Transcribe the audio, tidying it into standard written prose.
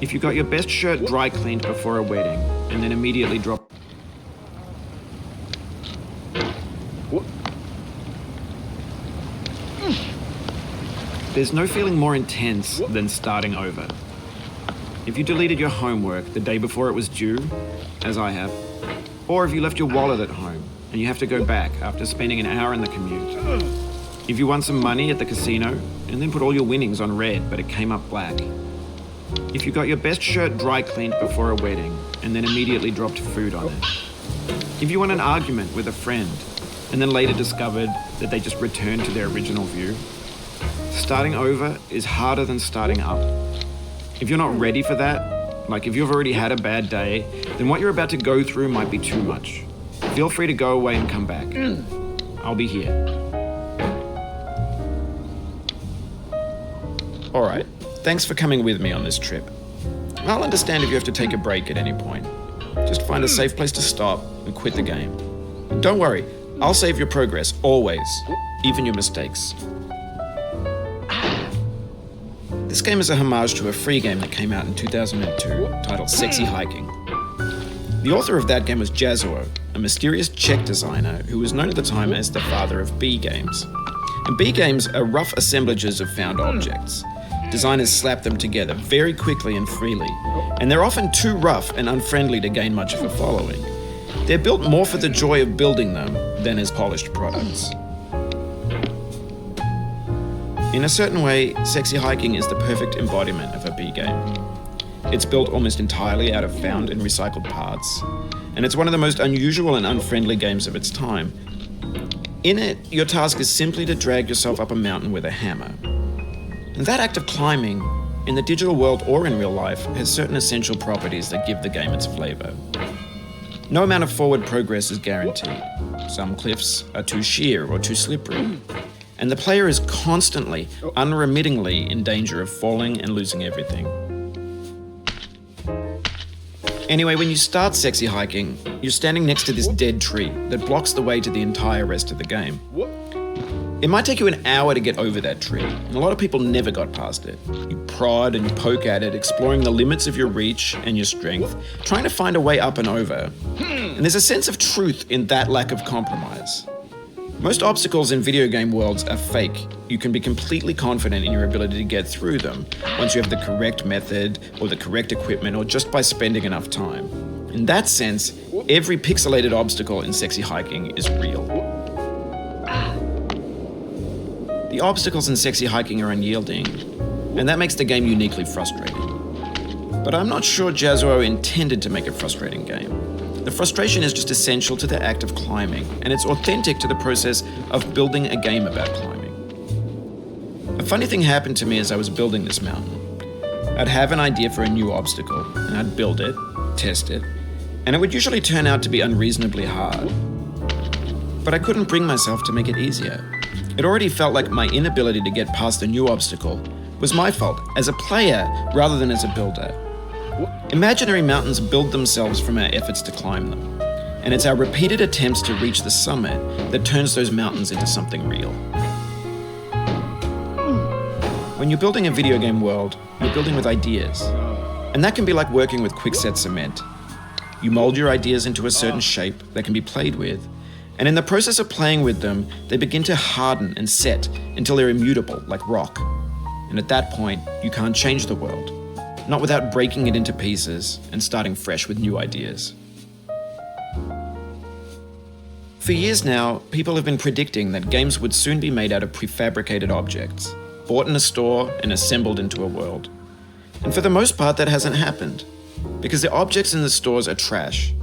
If you got your best shirt dry cleaned before a wedding and then immediately drop... There's no feeling more intense than starting over. If you deleted your homework the day before it was due, as I have, or if you left your wallet at home and you have to go back after spending an hour in the commute. If you won some money at the casino and then put all your winnings on red but it came up black. If you got your best shirt dry cleaned before a wedding and then immediately dropped food on it. If you won an argument with a friend and then later discovered that they just returned to their original view. Starting over is harder than starting up. If you're not ready for that, like if you've already had a bad day, then what you're about to go through might be too much. Feel free to go away and come back. I'll be here. All right, thanks for coming with me on this trip. I'll understand if you have to take a break at any point. Just find a safe place to stop and quit the game. Don't worry, I'll save your progress, always, even your mistakes. This game is a homage to a free game that came out in 2002 titled Sexy Hiking. The author of that game was Jazuo, a mysterious Czech designer who was known at the time as the father of B games. And B games are rough assemblages of found objects. Designers slap them together very quickly and freely, and they're often too rough and unfriendly to gain much of a following. They're built more for the joy of building them than as polished products. In a certain way, Sexy Hiking is the perfect embodiment of a B game. It's built almost entirely out of found and recycled parts, and it's one of the most unusual and unfriendly games of its time. In it, your task is simply to drag yourself up a mountain with a hammer. And that act of climbing, in the digital world or in real life, has certain essential properties that give the game its flavor. No amount of forward progress is guaranteed. Some cliffs are too sheer or too slippery. And the player is constantly, unremittingly in danger of falling and losing everything. Anyway, when you start Sexy Hiking, you're standing next to this dead tree that blocks the way to the entire rest of the game. It might take you an hour to get over that tree, and a lot of people never got past it. You prod and you poke at it, exploring the limits of your reach and your strength, trying to find a way up and over. And there's a sense of truth in that lack of compromise. Most obstacles in video game worlds are fake. You can be completely confident in your ability to get through them once you have the correct method or the correct equipment or just by spending enough time. In that sense, every pixelated obstacle in Sexy Hiking is real. The obstacles in Sexy Hiking are unyielding, and that makes the game uniquely frustrating. But I'm not sure Jazuo intended to make a frustrating game. The frustration is just essential to the act of climbing, and it's authentic to the process of building a game about climbing. A funny thing happened to me as I was building this mountain. I'd have an idea for a new obstacle, and I'd build it, test it, and it would usually turn out to be unreasonably hard. But I couldn't bring myself to make it easier. It already felt like my inability to get past the new obstacle was my fault as a player rather than as a builder. Imaginary mountains build themselves from our efforts to climb them, and it's our repeated attempts to reach the summit that turns those mountains into something real. When you're building a video game world, you're building with ideas, and that can be like working with quickset cement. You mold your ideas into a certain shape that can be played with, and in the process of playing with them, they begin to harden and set until they're immutable, like rock. And at that point, you can't change the world. Not without breaking it into pieces and starting fresh with new ideas. For years now, people have been predicting that games would soon be made out of prefabricated objects, bought in a store and assembled into a world. And for the most part, that hasn't happened, because the objects in the stores are trash,